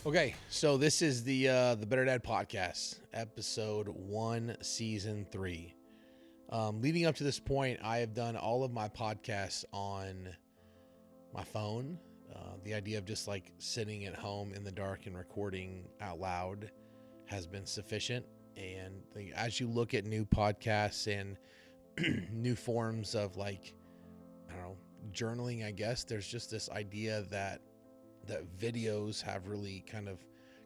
Okay, so this is the Better Dad Podcast, episode 1, season 3. Leading up to this point, I have done all of my podcasts on my phone. The idea of just like sitting at home in the dark and recording out loud has been sufficient. And as you look at new podcasts and new forms of journaling, I guess, there's just this idea that videos have really kind of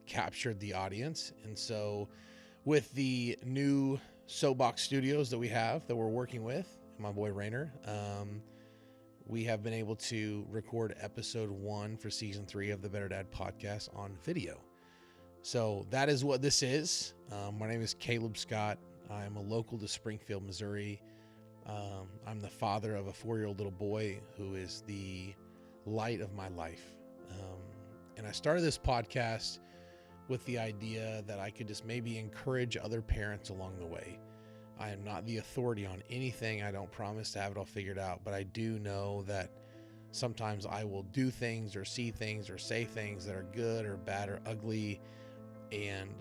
captured the audience. And so with the new Soapbox Studios that we're working with, my boy Rainer, we have been able to record episode 1 for season 3 of the Better Dad Podcast on video. So that is what this is. My name is Caleb Scott. I'm a local to Springfield, Missouri. I'm the father of a 4-year-old little boy who is the light of my life. And I started this podcast with the idea that I could just maybe encourage other parents along the way. I am not the authority on anything. I don't promise to have it all figured out, but I do know that sometimes I will do things or see things or say things that are good or bad or ugly, and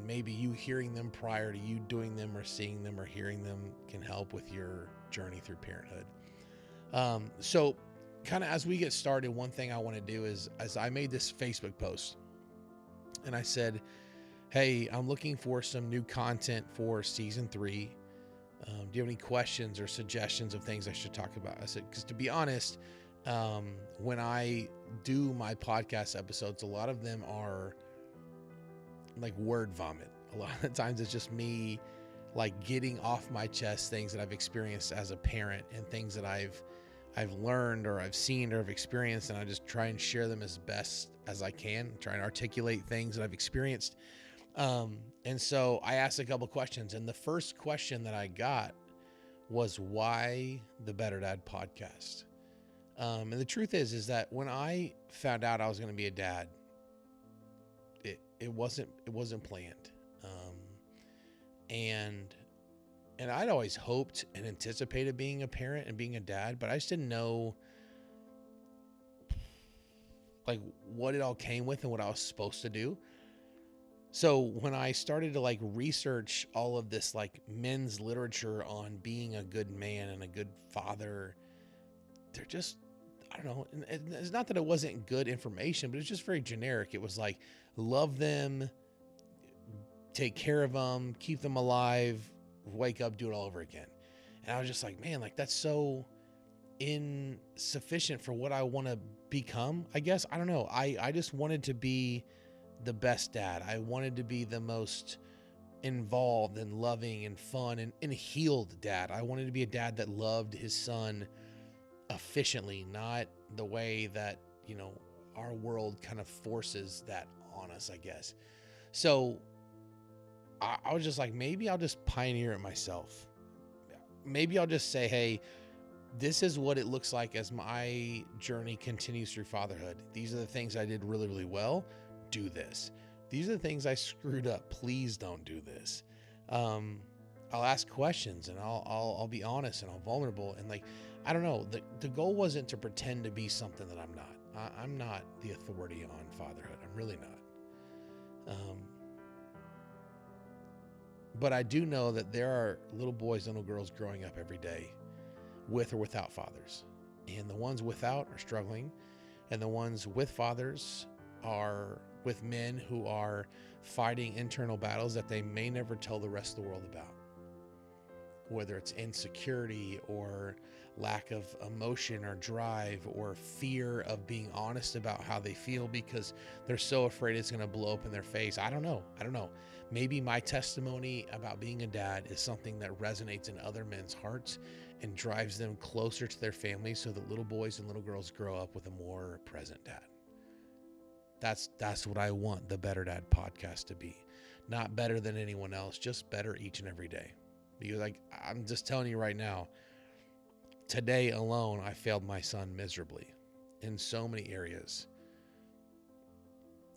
maybe you hearing them prior to you doing them or seeing them or hearing them can help with your journey through parenthood. So kind of as we get started, one thing I want to do is, as I made this Facebook post and I said, hey, I'm looking for some new content for season 3. Do you have any questions or suggestions of things I should talk about? I said, because to be honest, when I do my podcast episodes, a lot of them are like word vomit. A lot of the times it's just me like getting off my chest things that I've experienced as a parent and things that I've learned or I've seen or I've experienced, and I just try and share them as best as I can, try and articulate things that I've experienced. And so I asked a couple questions, and the first question that I got was, why the Better Dad Podcast? And the truth is that when I found out I was going to be a dad, it wasn't planned. And I'd always hoped and anticipated being a parent and being a dad, but I just didn't know like what it all came with and what I was supposed to do. So when I started to like research all of this like men's literature on being a good man and a good father, they're just, I don't know. And it's not that it wasn't good information, but it's just very generic. It was like, love them, take care of them, keep them alive, wake up, do it all over again. And I was just like, man, like that's so insufficient for what I want to become, I guess. I don't know. I just wanted to be the best dad. I wanted to be the most involved and loving and fun and healed dad. I wanted to be a dad that loved his son efficiently, not the way that, our world kind of forces that on us, I guess. So I was just like, maybe I'll just pioneer it myself. Maybe I'll just say, hey, this is what it looks like as my journey continues through fatherhood. These are the things I did really, really well. Do this. These are the things I screwed up. Please don't do this. I'll ask questions and I'll be honest and I'll vulnerable. And like, I don't know, the goal wasn't to pretend to be something that I'm not. I'm not the authority on fatherhood. I'm really not. But I do know that there are little boys and little girls growing up every day with or without fathers. And the ones without are struggling. And the ones with fathers are with men who are fighting internal battles that they may never tell the rest of the world about. Whether it's insecurity or lack of emotion or drive or fear of being honest about how they feel because they're so afraid it's going to blow up in their face. I don't know. Maybe my testimony about being a dad is something that resonates in other men's hearts and drives them closer to their families so that little boys and little girls grow up with a more present dad. That's what I want the Better Dad Podcast to be. Not better than anyone else, just better each and every day. Because I'm just telling you right now, today alone, I failed my son miserably in so many areas.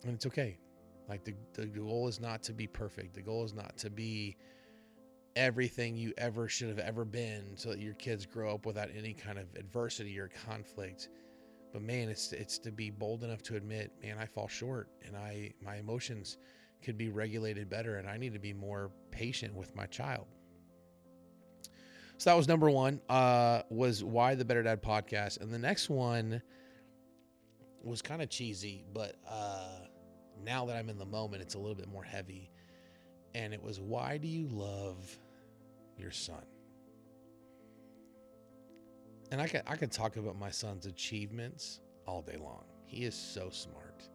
And it's okay. Like the goal is not to be perfect. The goal is not to be everything you ever should have ever been so that your kids grow up without any kind of adversity or conflict. But man, it's to be bold enough to admit, man, I fall short, and my emotions could be regulated better, and I need to be more patient with my child. So that was number one, was why the Better Dad podcast. And the next one was kind of cheesy, but now that I'm in the moment, it's a little bit more heavy. And it was, why do you love your son? And I could talk about my son's achievements all day long. He is so smart.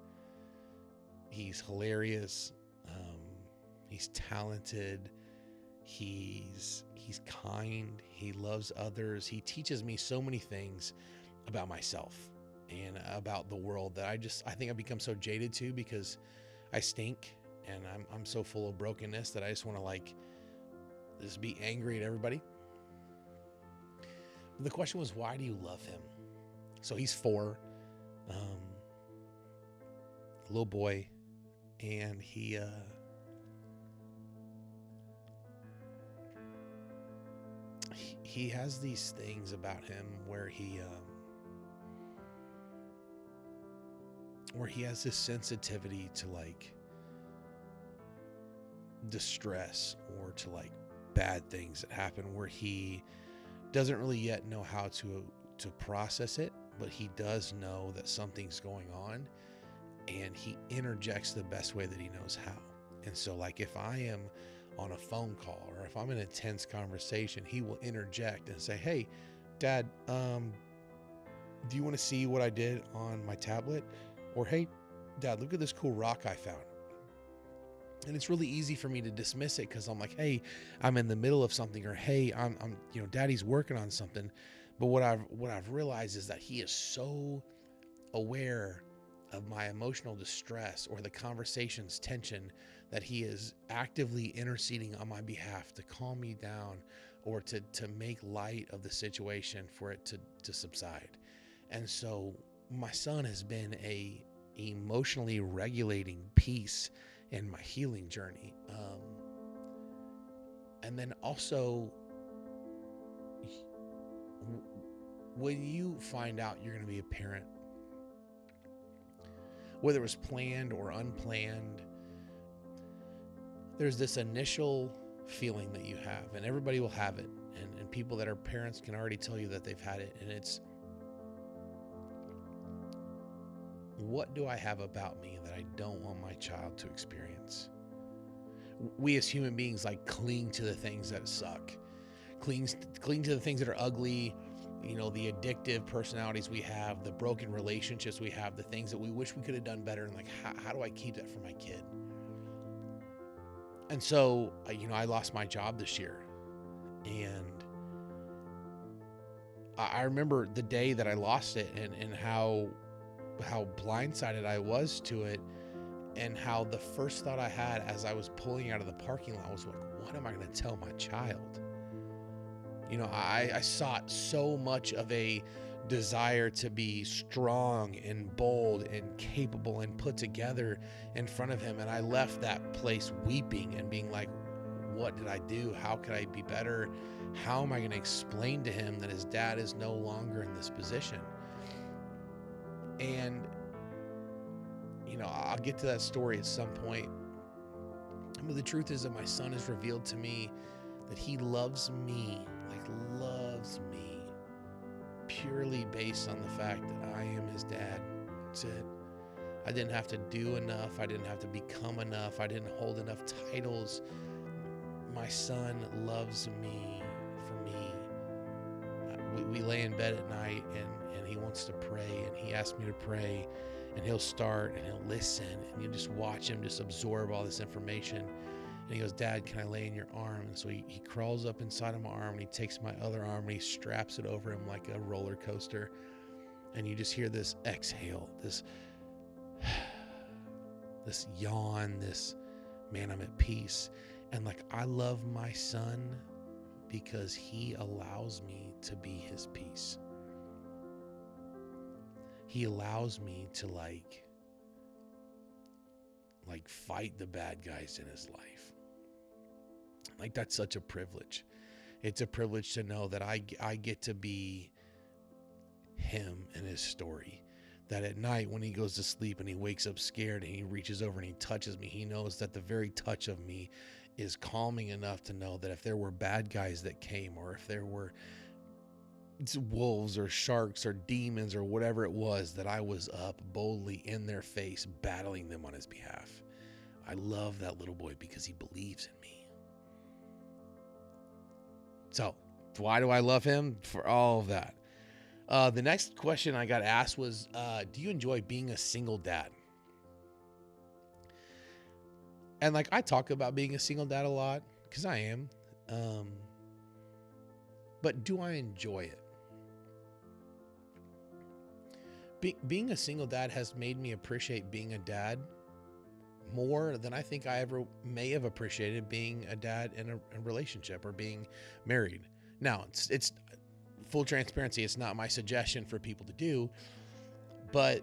He's hilarious. He's talented. He's kind. He loves others. He teaches me so many things about myself and about the world that I think I've become so jaded to, because I stink and I'm so full of brokenness that I just want to just be angry at everybody. But the question was, why do you love him? So he's 4, little boy, and he has these things about him where he has this sensitivity to distress or to bad things that happen, where he doesn't really yet know how to process it, but he does know that something's going on, and he interjects the best way that he knows how. And so if I am on a phone call or if I'm in a tense conversation, he will interject and say, "Hey, Dad, do you want to see what I did on my tablet?" Or, "Hey, Dad, look at this cool rock I found." And it's really easy for me to dismiss it because I'm like, "Hey, I'm in the middle of something," or, "Hey, I'm Daddy's working on something." But what I've realized is that he is so aware of my emotional distress or the conversation's tension that he is actively interceding on my behalf to calm me down or to make light of the situation for it to subside. And so my son has been a emotionally regulating piece in my healing journey. And then also, when you find out you're going to be a parent, whether it was planned or unplanned, there's this initial feeling that you have, and everybody will have it. And people that are parents can already tell you that they've had it. And it's, what do I have about me that I don't want my child to experience? We as human beings cling to the things that suck, cling to the things that are ugly, the addictive personalities we have, the broken relationships we have, the things that we wish we could have done better. And how do I keep that for my kid? And so, I lost my job this year, and I remember the day that I lost it, and how blindsided I was to it, and how the first thought I had as I was pulling out of the parking lot was, what am I going to tell my child? I sought so much of a desire to be strong and bold and capable and put together in front of him. And I left that place weeping and being like, what did I do? How could I be better? How am I going to explain to him that his dad is no longer in this position? And, I'll get to that story at some point. But the truth is that my son has revealed to me that he loves me, purely based on the fact that I am his dad. That's it. I didn't have to do enough. I didn't have to become enough. I didn't hold enough titles. My son loves me for me. We lay in bed at night and he wants to pray, and he asks me to pray, and he'll start and he'll listen, and you just watch him just absorb all this information. And he goes, "Dad, can I lay in your arm?" And so he crawls up inside of my arm, and he takes my other arm and he straps it over him like a roller coaster. And you just hear this exhale, this yawn, this, man, I'm at peace. And I love my son because he allows me to be his peace. He allows me to fight the bad guys in his life. That's such a privilege. It's a privilege to know that I get to be him in his story. that at night when he goes to sleep and he wakes up scared and he reaches over and he touches me, he knows that the very touch of me is calming enough to know that if there were bad guys that came, or if there were wolves or sharks or demons or whatever it was, that I was up boldly in their face battling them on his behalf. I love that little boy because he believes in me. So why do I love him? For all of that. The next question I got asked was, do you enjoy being a single dad? And like, I talk about being a single dad a lot because I am. But do I enjoy it? Being a single dad has made me appreciate being a dad more than I think I ever may have appreciated being a dad in a relationship or being married. Now, it's full transparency. It's not my suggestion for people to do, but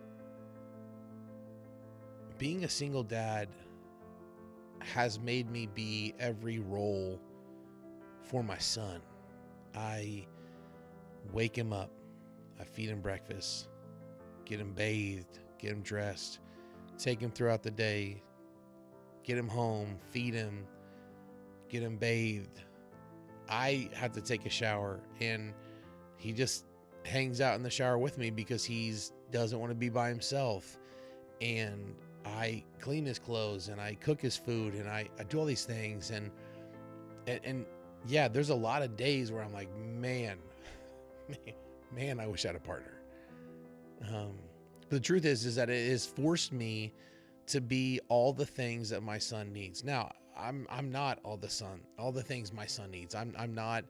being a single dad has made me be every role for my son. I wake him up, I feed him breakfast, get him bathed, get him dressed, take him throughout the day, get him home, feed him, get him bathed. I have to take a shower, and he just hangs out in the shower with me because he doesn't want to be by himself. And I clean his clothes and I cook his food and I do all these things. And yeah, there's a lot of days where I'm like, man, I wish I had a partner. But the truth is that it has forced me to be all the things that my son needs. Now, I'm not all the things my son needs. I'm not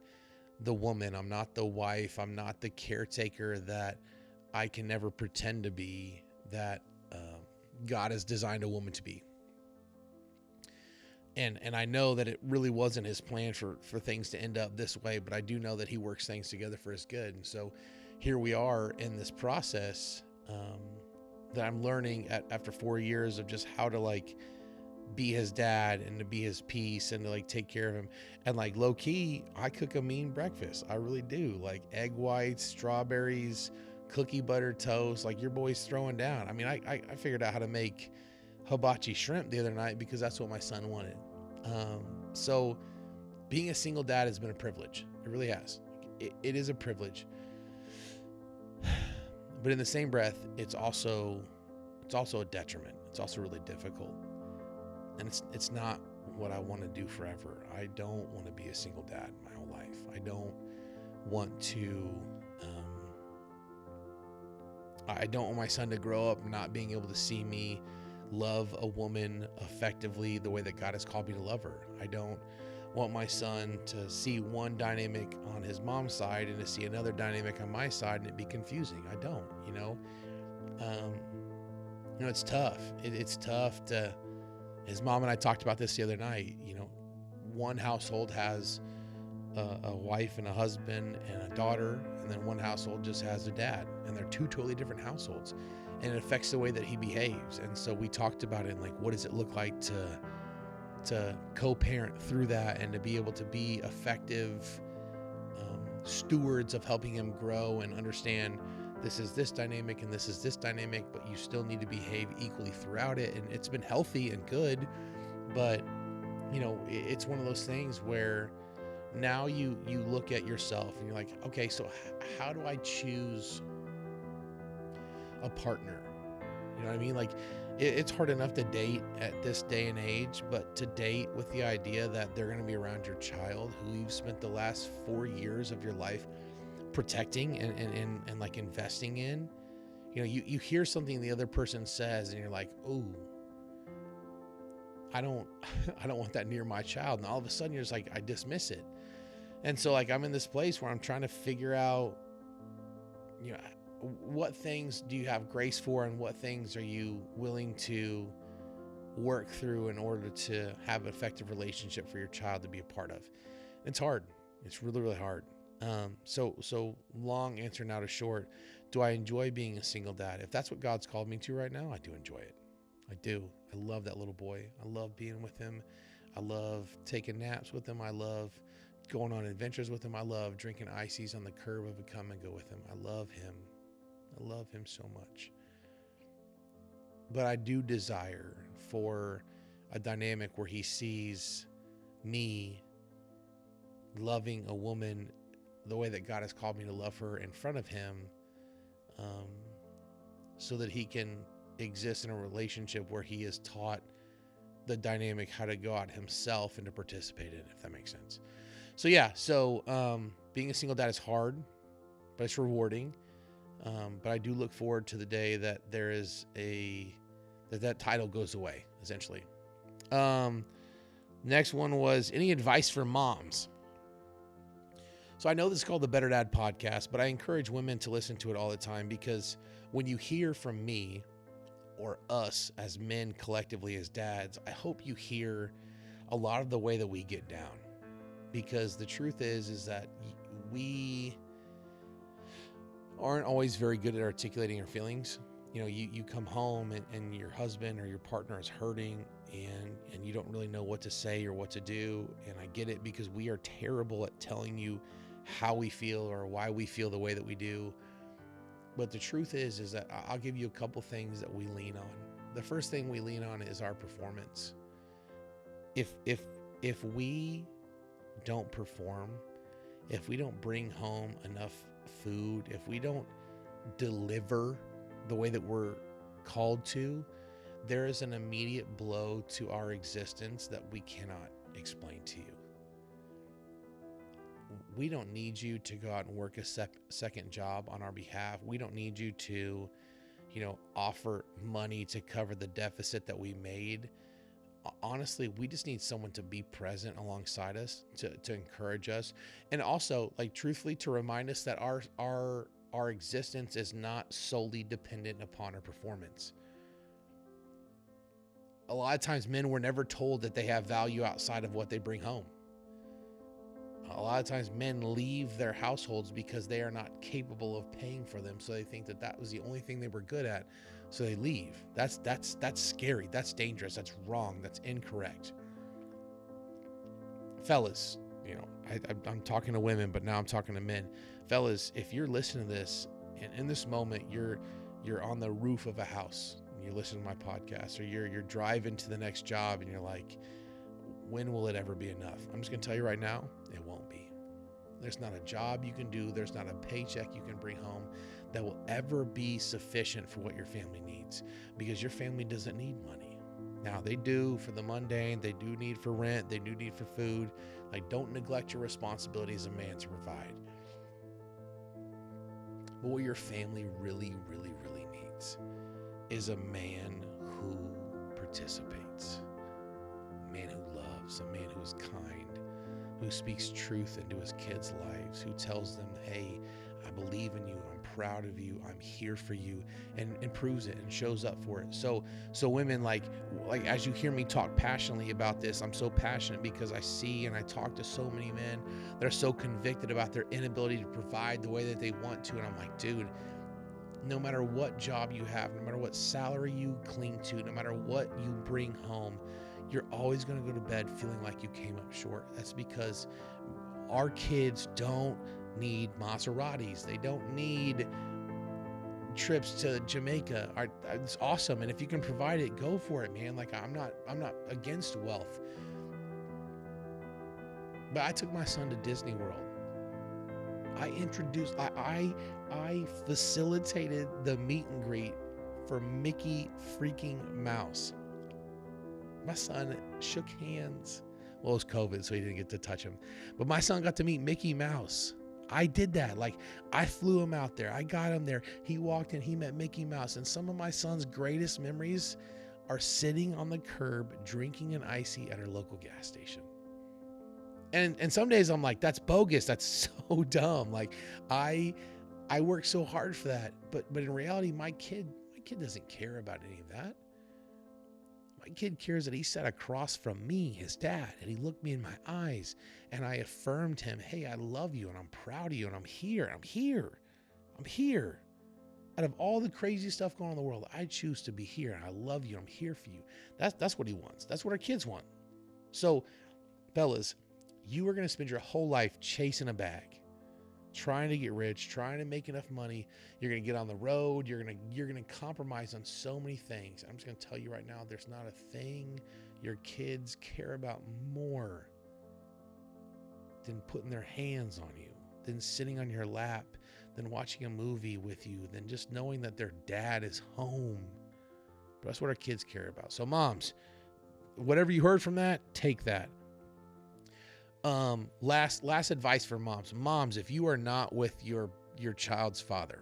the woman. I'm not the wife. I'm not the caretaker that I can never pretend to be, that God has designed a woman to be. And I know that it really wasn't his plan for things to end up this way, but I do know that he works things together for his good. And so here we are in this process that I'm learning after 4 years of just how to like be his dad and to be his peace and to like take care of him. And like low key, I cook a mean breakfast. I really do. Like egg whites, strawberries, cookie butter toast. Like your boy's throwing down. I mean, I figured out how to make hibachi shrimp the other night because that's what my son wanted. So being a single dad has been a privilege. It really has. It is a privilege. But in the same breath, it's also a detriment. It's also really difficult. And it's not what I want to do forever. I don't want to be a single dad my whole life. I don't want to I don't want my son to grow up not being able to see me love a woman effectively the way that God has called me to love her. I don't want my son to see one dynamic on his mom's side and to see another dynamic on my side and it be confusing. I don't, it's tough. It's tough to, his mom and I talked about this the other night. One household has a wife and a husband and a daughter, and then one household just has a dad, and they're two totally different households, and it affects the way that he behaves. And so we talked about it, and like, what does it look like to co-parent through that and to be able to be effective stewards of helping him grow and understand this is this dynamic and this is this dynamic, but you still need to behave equally throughout it. And it's been healthy and good, but it's one of those things where now you look at yourself and you're like, okay, so how do I choose a partner? You know what I mean? Like, it's hard enough to date at this day and age, but to date with the idea that they're going to be around your child who you've spent the last 4 years of your life protecting and like investing in. You hear something the other person says and you're like, ooh, I don't want that near my child. And all of a sudden you're just like, I dismiss it. And so like, I'm in this place where I'm trying to figure out, what things do you have grace for and what things are you willing to work through in order to have an effective relationship for your child to be a part of. It's hard. It's really, really hard. So long answer now to short. Do I enjoy being a single dad? If that's what God's called me to right now, I do enjoy it. I do. I love that little boy. I love being with him. I love taking naps with him. I love going on adventures with him. I love drinking ices on the curb of a come and go with him. I love him. I love him so much. but I do desire for a dynamic where he sees me loving a woman the way that God has called me to love her in front of him, so that he can exist in a relationship where he is taught the dynamic how to go out himself and to participate in it, if that makes sense. So yeah, being a single dad is hard, but it's rewarding. But I do look forward to the day that there is that title goes away, essentially. Next one was, any advice for moms? So I know this is called the Better Dad Podcast, but I encourage women to listen to it all the time, because when you hear from me or us as men collectively as dads, I hope you hear a lot of the way that we get down, because the truth is that we aren't always very good at articulating our feelings. You know, you come home and your husband or your partner is hurting and you don't really know what to say or what to do. And I get it, because we are terrible at telling you how we feel or why we feel the way that we do. But the truth is that I'll give you a couple things that we lean on. The first thing we lean on is our performance. If we don't perform, if we don't bring home enough food, if we don't deliver the way that we're called to, there is an immediate blow to our existence that we cannot explain to you. We don't need you to go out and work a second job on our behalf. We don't need you to, offer money to cover the deficit that we made. Honestly, we just need someone to be present alongside us, to encourage us, and also, truthfully, to remind us that our existence is not solely dependent upon our performance. A lot of times men were never told that they have value outside of what they bring home. A lot of times men leave their households because they are not capable of paying for them. So they think that was the only thing they were good at. So they leave. That's scary. That's dangerous. That's wrong. That's incorrect. Fellas, I'm talking to women, but now I'm talking to men. Fellas, if you're listening to this, and in this moment you're on the roof of a house and you listen to my podcast, or you're driving to the next job and you're like, when will it ever be enough? I'm just going to tell you right now, it won't be. There's not a job you can do. There's not a paycheck you can bring home that will ever be sufficient for what your family needs, because your family doesn't need money. Now, they do for the mundane. They do need for rent. They do need for food. Don't neglect your responsibility as a man to provide. But what your family really, really, really needs is a man who participates, a man who loves, a man who is kind, who speaks truth into his kids' lives, who tells them, hey, I believe in you, I'm proud of you, I'm here for you, and proves it and shows up for it. So women, like as you hear me talk passionately about this, I'm so passionate because I see and I talk to so many men that are so convicted about their inability to provide the way that they want to. And I'm like, dude, no matter what job you have, no matter what salary you cling to, no matter what you bring home, you're always going to go to bed feeling like you came up short. That's because our kids don't need Maseratis. They don't need trips to Jamaica. It's awesome. And if you can provide it, go for it, man. I'm not against wealth. But I took my son to Disney World. I facilitated the meet and greet for Mickey freaking Mouse. My son shook hands. Well, it was COVID, so he didn't get to touch him. But my son got to meet Mickey Mouse. I did that. I flew him out there. I got him there. He walked in, he met Mickey Mouse. And some of my son's greatest memories are sitting on the curb, drinking an icy at our local gas station. And some days I'm like, that's bogus. That's so dumb. I worked so hard for that. But in reality, my kid doesn't care about any of that. My kid cares that he sat across from me, his dad, and he looked me in my eyes and I affirmed him, hey, I love you and I'm proud of you and I'm here. Out of all the crazy stuff going on in the world, I choose to be here and I love you. I'm here for you. That's what he wants. That's what our kids want. So, fellas, you are going to spend your whole life chasing a bag. trying to get rich, trying to make enough money. You're going to get on the road. You're going to compromise on so many things. I'm just going to tell you right now, there's not a thing your kids care about more than putting their hands on you, than sitting on your lap, than watching a movie with you, than just knowing that their dad is home. But that's what our kids care about. So moms, whatever you heard from that, take that. Last advice for moms. Moms, if you are not with your child's father,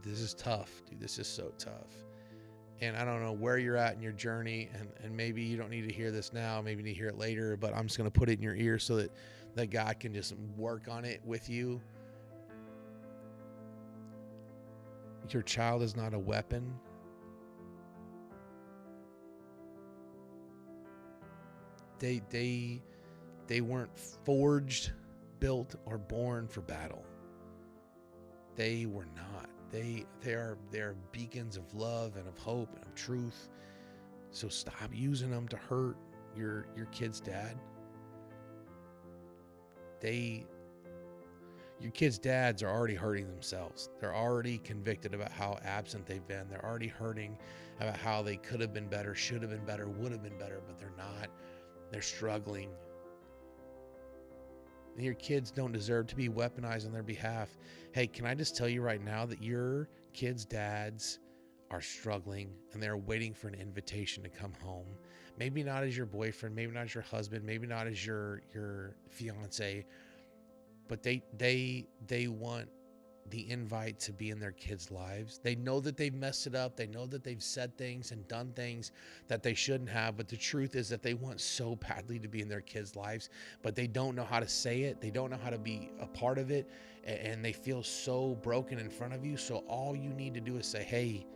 this is tough, dude. This is so tough. And I don't know where you're at in your journey, and maybe you don't need to hear this now, maybe you need to hear it later, but I'm just going to put it in your ear so that God can just work on it with you. Your child is not a weapon. They weren't forged, built, or born for battle. They were not. They are beacons of love and of hope and of truth. So stop using them to hurt your kid's dad. Your kids' dads are already hurting themselves. They're already convicted about how absent they've been. They're already hurting about how they could have been better, should have been better, would have been better, but they're not. They're struggling. And your kids don't deserve to be weaponized on their behalf. Hey, can I just tell you right now that your kids' dads are struggling and they're waiting for an invitation to come home. Maybe not as your boyfriend, maybe not as your husband, maybe not as your fiance, but they want the invite to be in their kids' lives. They know that they've messed it up. They know that they've said things and done things that they shouldn't have. But the truth is that they want so badly to be in their kids' lives, but they don't know how to say it. They don't know how to be a part of it. And they feel so broken in front of you. So all you need to do is say, hey,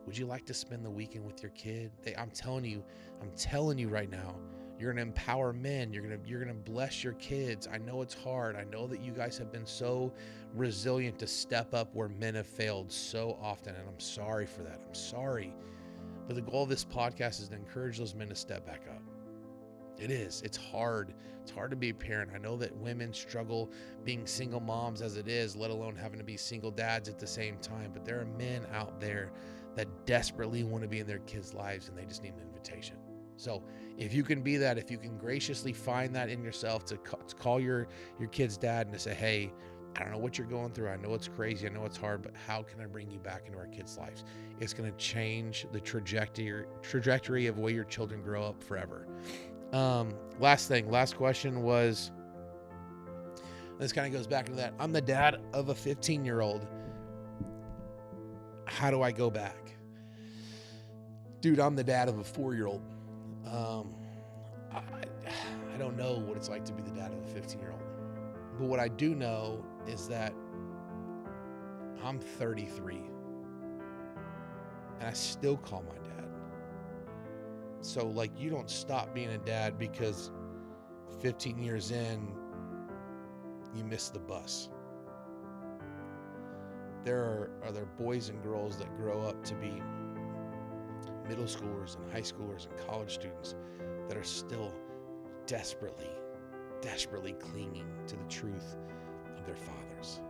would you like to spend the weekend with your kid? I'm telling you right now, you're going to empower men. You're going to bless your kids. I know it's hard. I know that you guys have been so resilient to step up where men have failed so often. And I'm sorry for that. I'm sorry. But the goal of this podcast is to encourage those men to step back up. It is. It's hard. It's hard to be a parent. I know that women struggle being single moms as it is, let alone having to be single dads at the same time. But there are men out there that desperately want to be in their kids' lives and they just need an invitation. So if you can be that, if you can graciously find that in yourself to call your kid's dad and to say, hey, I don't know what you're going through. I know it's crazy. I know it's hard, but how can I bring you back into our kids' lives? It's going to change the trajectory of the way your children grow up forever. Last question was, this kind of goes back into that. I'm the dad of a 15-year-old. How do I go back? Dude, I'm the dad of a 4-year-old. I don't know what it's like to be the dad of a 15-year-old. But what I do know is that I'm 33 and I still call my dad. So like, you don't stop being a dad because 15 years in, you miss the bus. There are boys and girls that grow up to be middle schoolers and high schoolers and college students that are still desperately clinging to the truth of their fathers.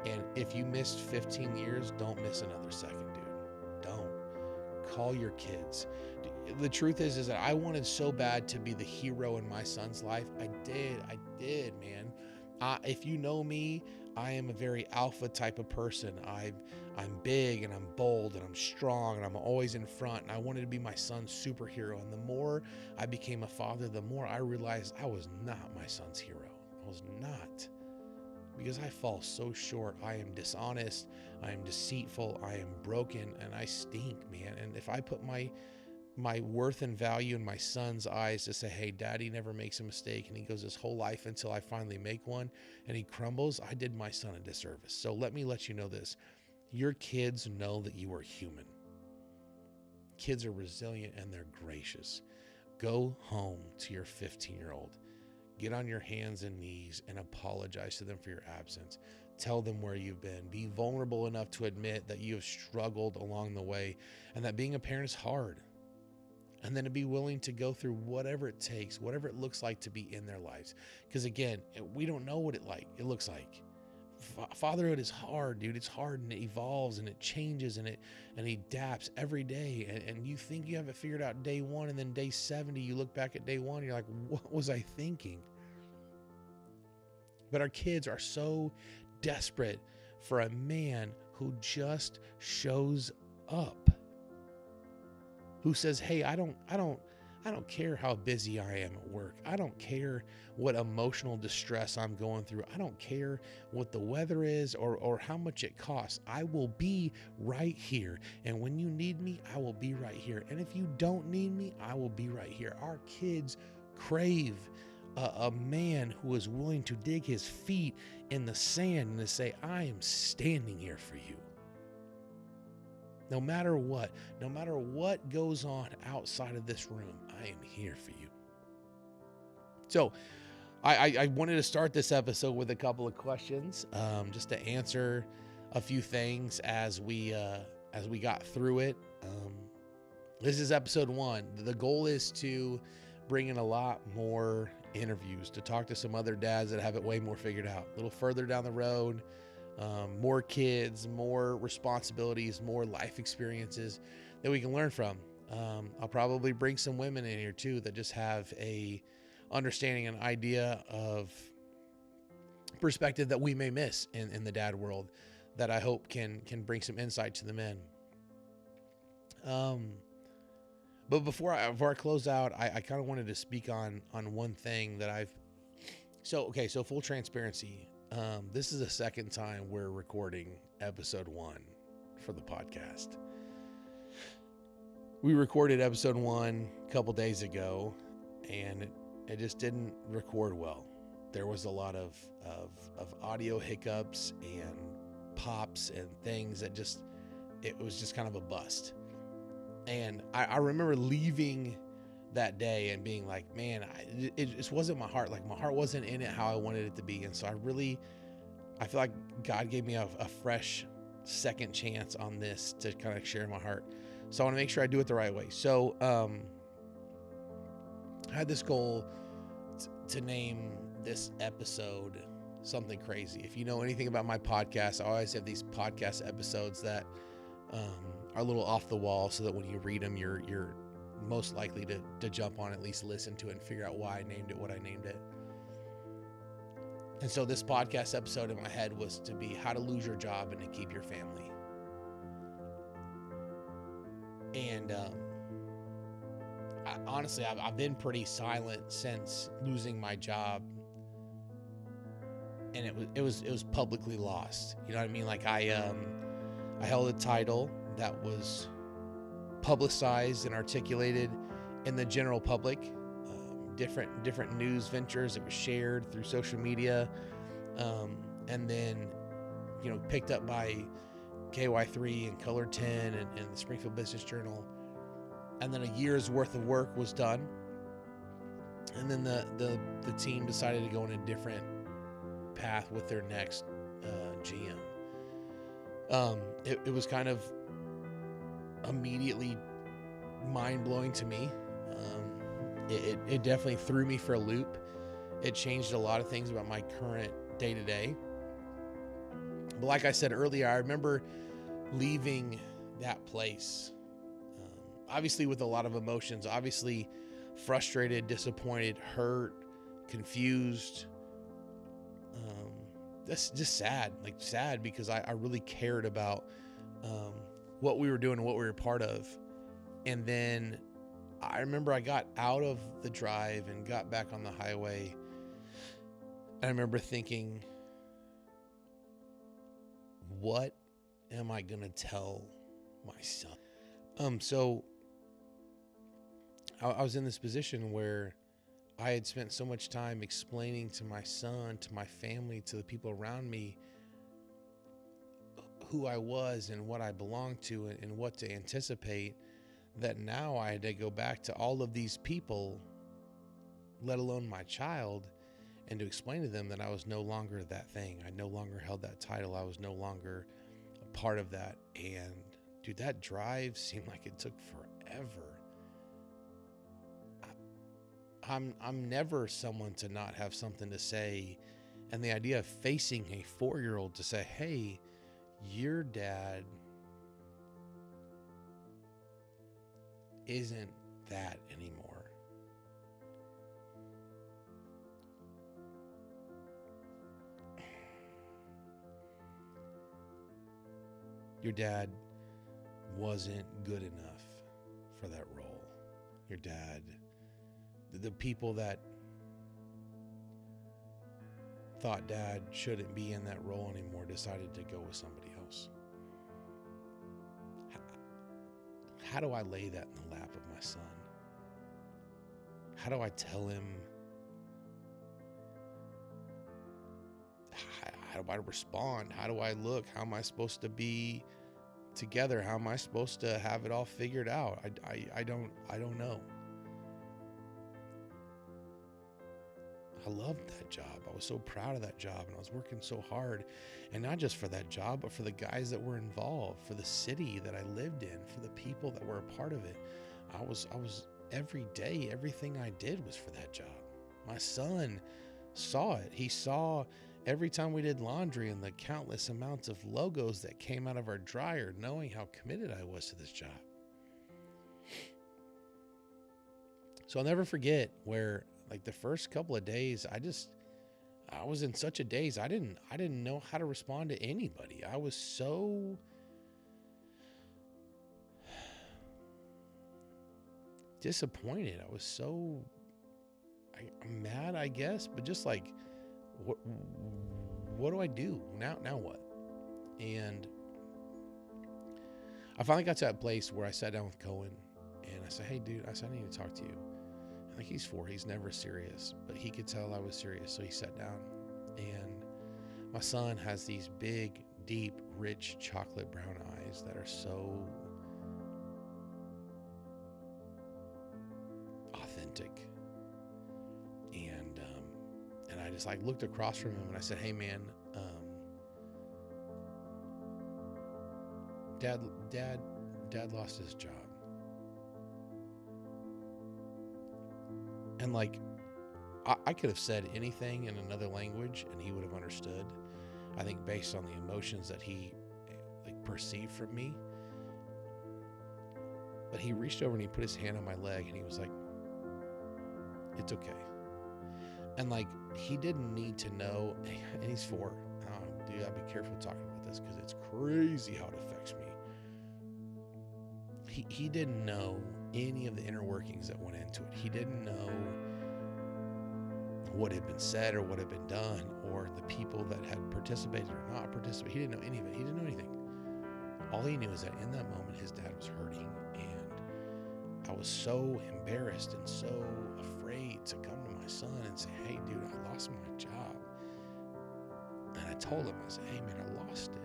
And if you missed 15 years, don't miss another second, dude. Don't. Call your kids. The truth is that I wanted so bad to be the hero in my son's life. I did, man. If you know me, I am a very alpha type of person. I'm big and I'm bold and I'm strong and I'm always in front. And I wanted to be my son's superhero. And the more I became a father, the more I realized I was not my son's hero. I was not. Because I fall so short. I am dishonest. I am deceitful. I am broken and I stink, man. And if I put my worth and value in my son's eyes to say, hey, daddy never makes a mistake and he goes his whole life until I finally make one and he crumbles, I did my son a disservice. So let me let you know this. Your kids know that you are human. Kids are resilient and they're gracious. Go home to your 15-year-old. Get on your hands and knees and apologize to them for your absence. Tell them where you've been. Be vulnerable enough to admit that you have struggled along the way and that being a parent is hard. and then to be willing to go through whatever it takes, whatever it looks like to be in their lives. Because again, we don't know what it looks like. Fatherhood is hard, dude. It's hard, and it evolves and it changes and it adapts every day. And you think you have it figured out day one, and then day 70, you look back at day one, and you're like, what was I thinking? But our kids are so desperate for a man who just shows up, who says, hey, I don't care how busy I am at work. I don't care what emotional distress I'm going through. I don't care what the weather is or how much it costs. I will be right here. And when you need me, I will be right here. And if you don't need me, I will be right here. Our kids crave a man who is willing to dig his feet in the sand and to say, I am standing here for you. No matter what goes on outside of this room, I am here for you. So I wanted to start this episode with a couple of questions, just to answer a few things as we got through it. This is episode 1. The goal is to bring in a lot more interviews, to talk to some other dads that have it way more figured out, a little further down the road. More kids, more responsibilities, more life experiences that we can learn from. I'll probably bring some women in here too that just have a understanding and idea of perspective that we may miss in the dad world, that I hope can bring some insight to the men. But before I close out, I kind of wanted to speak on one thing that so full transparency. This is the second time we're recording episode 1 for the podcast. We recorded episode 1 a couple days ago, and it just didn't record well. There was a lot of audio hiccups and pops and things that it was just kind of a bust. And I remember leaving that day and being like, man, it just wasn't my heart. Like, my heart wasn't in it how I wanted it to be. And so I feel like God gave me a fresh second chance on this to kind of share my heart. So I want to make sure I do it the right way. So I had this goal to name this episode something crazy. If you know anything about my podcast, I always have these podcast episodes that are a little off the wall, so that when you read them, you're most likely to jump on, at least listen to it and figure out why I named it what I named it. And so this podcast episode in my head was to be how to lose your job and to keep your family. And honestly, I've been pretty silent since losing my job, and it was publicly lost. You know what I mean? Like, I held a title that was publicized and articulated in the general public, different news ventures. It was shared through social media, and then picked up by KY3 and Color 10 and the Springfield Business Journal. And then a year's worth of work was done, and then the team decided to go in a different path with their next GM. It was kind of immediately mind-blowing to me. It definitely threw me for a loop. It changed a lot of things about my current day-to-day. But like I said earlier, I remember leaving that place, obviously with a lot of emotions, obviously frustrated, disappointed, hurt, confused, just sad because I really cared about what we were doing and what we were part of. And then I remember I got out of the drive and got back on the highway. I remember thinking, what am I going to tell my son? So I was in this position where I had spent so much time explaining to my son, to my family, to the people around me, who I was and what I belonged to and what to anticipate, that now I had to go back to all of these people, let alone my child, and to explain to them that I was no longer that thing. I no longer held that title. I was no longer a part of that. And dude, that drive seemed like it took forever. I'm never someone to not have something to say. And the idea of facing a 4-year-old to say, hey, your dad isn't that anymore. Your dad wasn't good enough for that role. Your dad, the people that thought dad shouldn't be in that role anymore decided to go with somebody else. How do I lay that in the lap of my son? How do I tell him? How do I respond? How do I look? How am I supposed to be together? How am I supposed to have it all figured out? I don't know. I loved that job. I was so proud of that job, and I was working so hard, and not just for that job, but for the guys that were involved, for the city that I lived in, for the people that were a part of it. I was every day, everything I did was for that job. My son saw it. He saw every time we did laundry and the countless amounts of logos that came out of our dryer, knowing how committed I was to this job. So I'll never forget where, like, the first couple of days, I was in such a daze. I didn't know how to respond to anybody. I was so disappointed. I was so I'm mad, I guess, but just like, what do I do now? Now what? And I finally got to that place where I sat down with Cohen and I said, hey, dude, I need to talk to you. I think he's 4. He's never serious, but he could tell I was serious. So he sat down, and my son has these big, deep, rich chocolate brown eyes that are so authentic. And I just like looked across from him and I said, hey man, dad lost his job. And like, I could have said anything in another language and he would have understood. I think based on the emotions that he like perceived from me. But he reached over and he put his hand on my leg and he was like, it's okay. And like, he didn't need to know, and he's 4. Oh, dude, I'd be careful talking about this because it's crazy how it affects me. He didn't know any of the inner workings that went into it. He didn't know what had been said or what had been done or the people that had participated or not participated. He didn't know any of it. He didn't know anything. All he knew is that in that moment, his dad was hurting, and I was so embarrassed and so afraid to come to my son and say, hey, dude, I lost my job. And I told him, I said, hey, man, I lost it.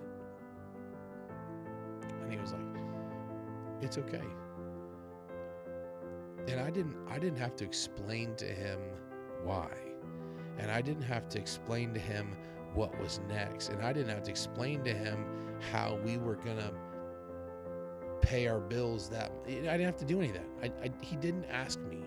And he was like, it's okay. And I didn't have to explain to him why. And I didn't have to explain to him what was next. And I didn't have to explain to him how we were going to pay our bills. That I didn't have to do any of that. He didn't ask me.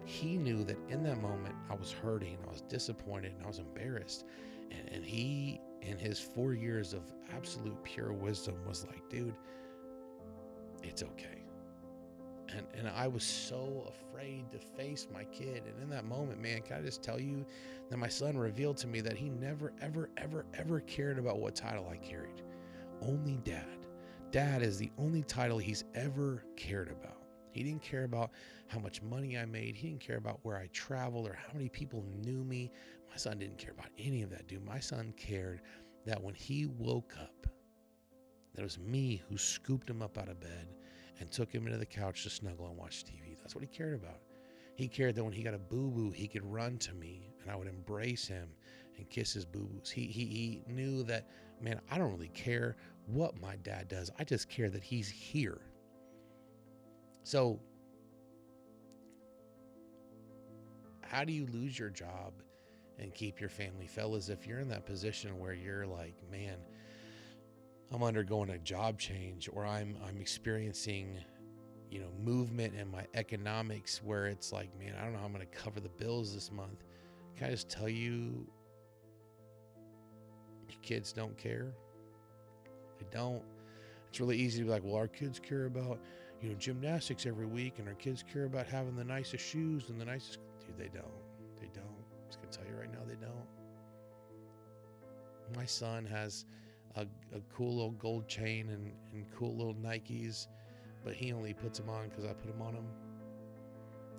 He knew that in that moment I was hurting, I was disappointed, and I was embarrassed. And he, in his 4 years of absolute pure wisdom, was like, dude, it's okay. And I was so afraid to face my kid. And in that moment, man, can I just tell you that my son revealed to me that he never, ever, ever, ever cared about what title I carried. Only dad. Dad is the only title he's ever cared about. He didn't care about how much money I made. He didn't care about where I traveled or how many people knew me. My son didn't care about any of that, dude. My son cared that when he woke up, that it was me who scooped him up out of bed and took him into the couch to snuggle and watch TV. That's what he cared about. He cared that when he got a boo-boo, he could run to me and I would embrace him and kiss his boo-boos. He knew that, man, I don't really care what my dad does. I just care that he's here. So how do you lose your job and keep your family? Fellas, if you're in that position where you're like, man, I'm undergoing a job change or I'm experiencing movement and my economics, where it's like, man, I don't know how I'm going to cover the bills this month. Can I just tell you, your kids don't care? They don't. It's really easy to be like, well, our kids care about, gymnastics every week, and our kids care about having the nicest shoes and the nicest. Dude, they don't. They don't. I'm just going to tell you right now, they don't. My son has a cool little gold chain and cool little Nikes, but he only puts them on because I put them on him.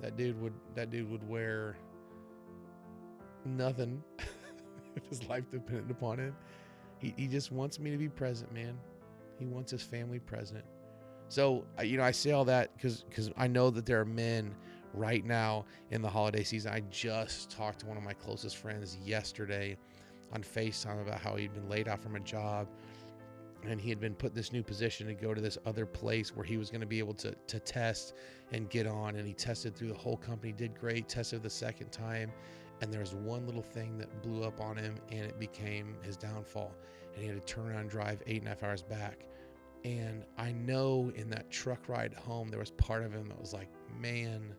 That dude would wear nothing if his life depended upon it. He just wants me to be present, man. He wants his family present. So, I say all that because I know that there are men right now in the holiday season. I just talked to one of my closest friends yesterday on FaceTime about how he'd been laid off from a job, and he had been put in this new position to go to this other place where he was going to be able to test and get on. And he tested through the whole company, did great, tested the second time. And there was one little thing that blew up on him, and it became his downfall. And he had to turn around and drive 8.5 hours back. And I know in that truck ride home, there was part of him that was like, man,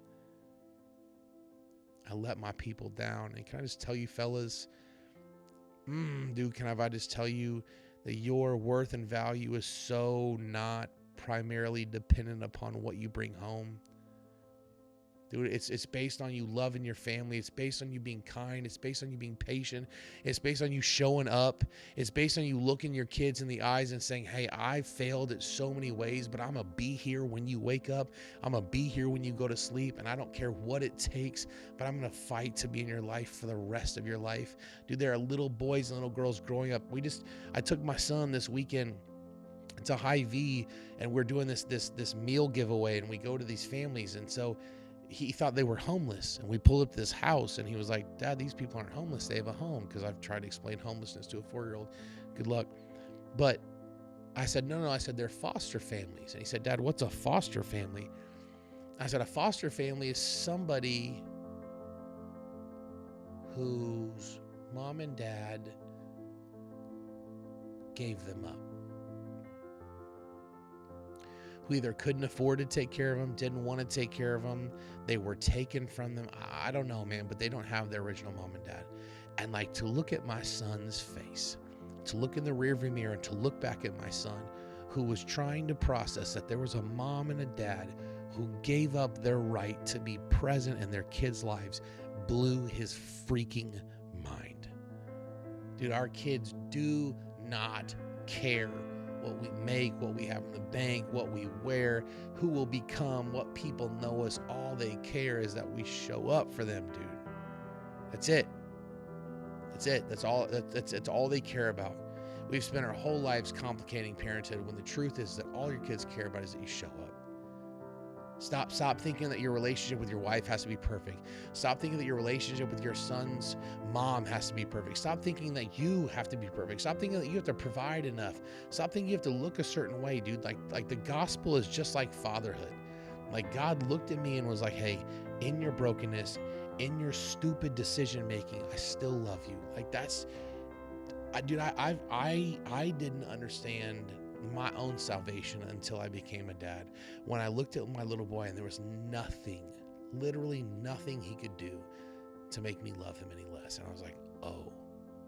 I let my people down. And can I just tell you, fellas, dude, I just tell you that your worth and value is so not primarily dependent upon what you bring home. Dude, it's based on you loving your family. It's based on you being kind. It's based on you being patient. It's based on you showing up. It's based on you looking your kids in the eyes and saying, hey, I failed at so many ways, but I'm going to be here when you wake up. I'm going to be here when you go to sleep, and I don't care what it takes, but I'm going to fight to be in your life for the rest of your life. Dude, there are little boys and little girls growing up. I took my son this weekend to Hy-Vee, and we're doing this meal giveaway, and we go to these families, and so he thought they were homeless, and we pulled up to this house, and he was like, Dad, these people aren't homeless. They have a home. Because I've tried to explain homelessness to a 4-year-old. Good luck. But I said, no. I said, they're foster families. And he said, Dad, what's a foster family? I said, a foster family is somebody whose mom and dad gave them up, who either couldn't afford to take care of them, didn't want to take care of them, they were taken from them. I don't know, man, but they don't have their original mom and dad. And like, to look at my son's face, to look in the rearview mirror, and to look back at my son, who was trying to process that there was a mom and a dad who gave up their right to be present in their kids' lives, blew his freaking mind. Dude, our kids do not care what we make, what we have in the bank, what we wear, who will become, what people know us. All they care is that we show up for them, dude. That's it. That's all they care about. We've spent our whole lives complicating parenthood when the truth is that all your kids care about is that you show up. Stop thinking that your relationship with your wife has to be perfect. Stop thinking that your relationship with your son's mom has to be perfect. Stop thinking that you have to be perfect. Stop thinking that you have to provide enough. Stop thinking you have to look a certain way, dude. Like the gospel is just like fatherhood. Like, God looked at me and was like, hey, in your brokenness, in your stupid decision making, I still love you. Like, I didn't understand my own salvation until I became a dad. When I looked at my little boy and there was nothing, literally nothing he could do to make me love him any less. And I was like, oh,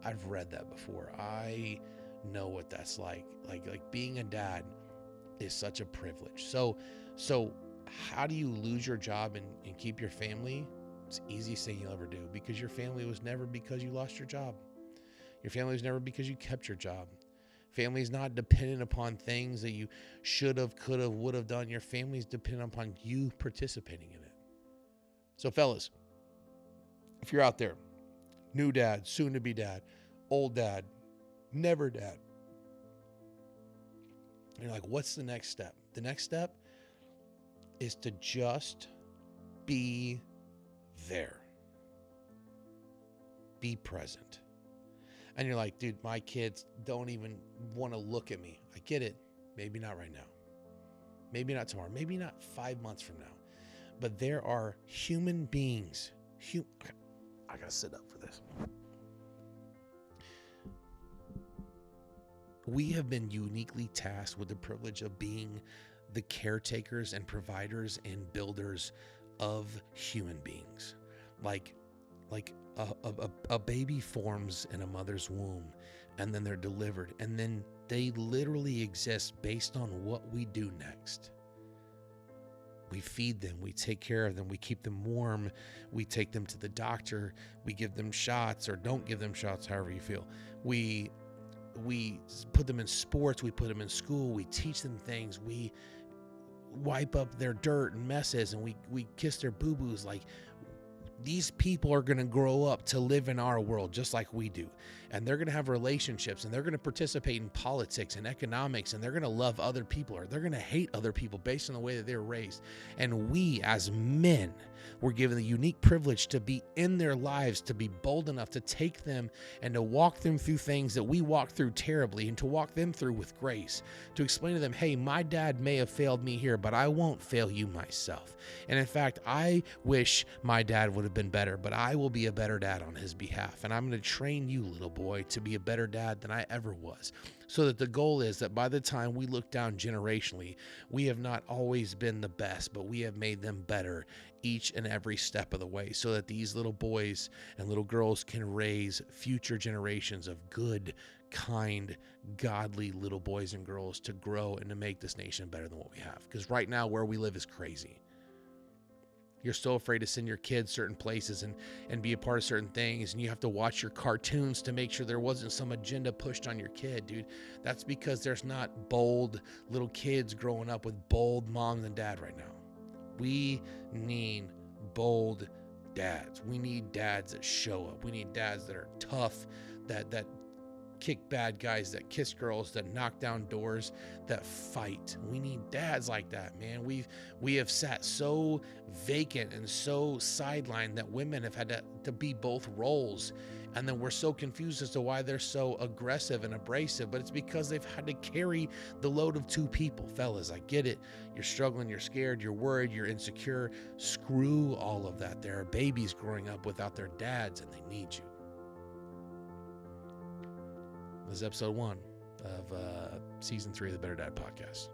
I've read that before. I know what that's like. Like being a dad is such a privilege. So how do you lose your job and keep your family? It's the easiest thing you'll ever do, because your family was never because you lost your job. Your family was never because you kept your job. Family is not dependent upon things that you should have, could have, would have done. Your family is dependent upon you participating in it. So fellas, if you're out there, new dad, soon to be dad, old dad, never dad, you're like, what's the next step? The next step is to just be there. Be present. And you're like, dude, my kids don't even want to look at me. I get it. Maybe not right now. Maybe not tomorrow. Maybe not 5 months from now. But there are human beings. I got to sit up for this. We have been uniquely tasked with the privilege of being the caretakers and providers and builders of human beings. Like a baby forms in a mother's womb, and then they're delivered, and then they literally exist based on what we do next. We feed them, we take care of them, we keep them warm, we take them to the doctor, we give them shots or don't give them shots, however you feel. We put them in sports, we put them in school, we teach them things, we wipe up their dirt and messes, and we kiss their boo-boos. Like, these people are going to grow up to live in our world just like we do. And they're going to have relationships, and they're going to participate in politics and economics, and they're going to love other people, or they're going to hate other people based on the way that they're raised. And we as men were given the unique privilege to be in their lives, to be bold enough to take them and to walk them through things that we walked through terribly, and to walk them through with grace, to explain to them, hey, my dad may have failed me here, but I won't fail you myself. And in fact, I wish my dad would have been better, but I will be a better dad on his behalf. And I'm going to train you, little boy, to be a better dad than I ever was. So that the goal is that by the time we look down generationally, we have not always been the best, but we have made them better each and every step of the way, so that these little boys and little girls can raise future generations of good, kind, godly little boys and girls to grow and to make this nation better than what we have. Because right now, where we live is crazy. You're so afraid to send your kids certain places and be a part of certain things, and you have to watch your cartoons to make sure there wasn't some agenda pushed on your kid, dude. That's because there's not bold little kids growing up with bold moms and dad right now. We need bold dads. We need dads that show up. We need dads that are tough, that kick bad guys, that kiss girls, that knock down doors, that fight. We need dads like that, man. We have sat so vacant and so sidelined that women have had to be both roles. And then we're so confused as to why they're so aggressive and abrasive, but it's because they've had to carry the load of two people. Fellas, I get it. You're struggling, you're scared, you're worried, you're insecure. Screw all of that. There are babies growing up without their dads, and they need you. This is episode 1 of season 3 of the Better Dad Podcast.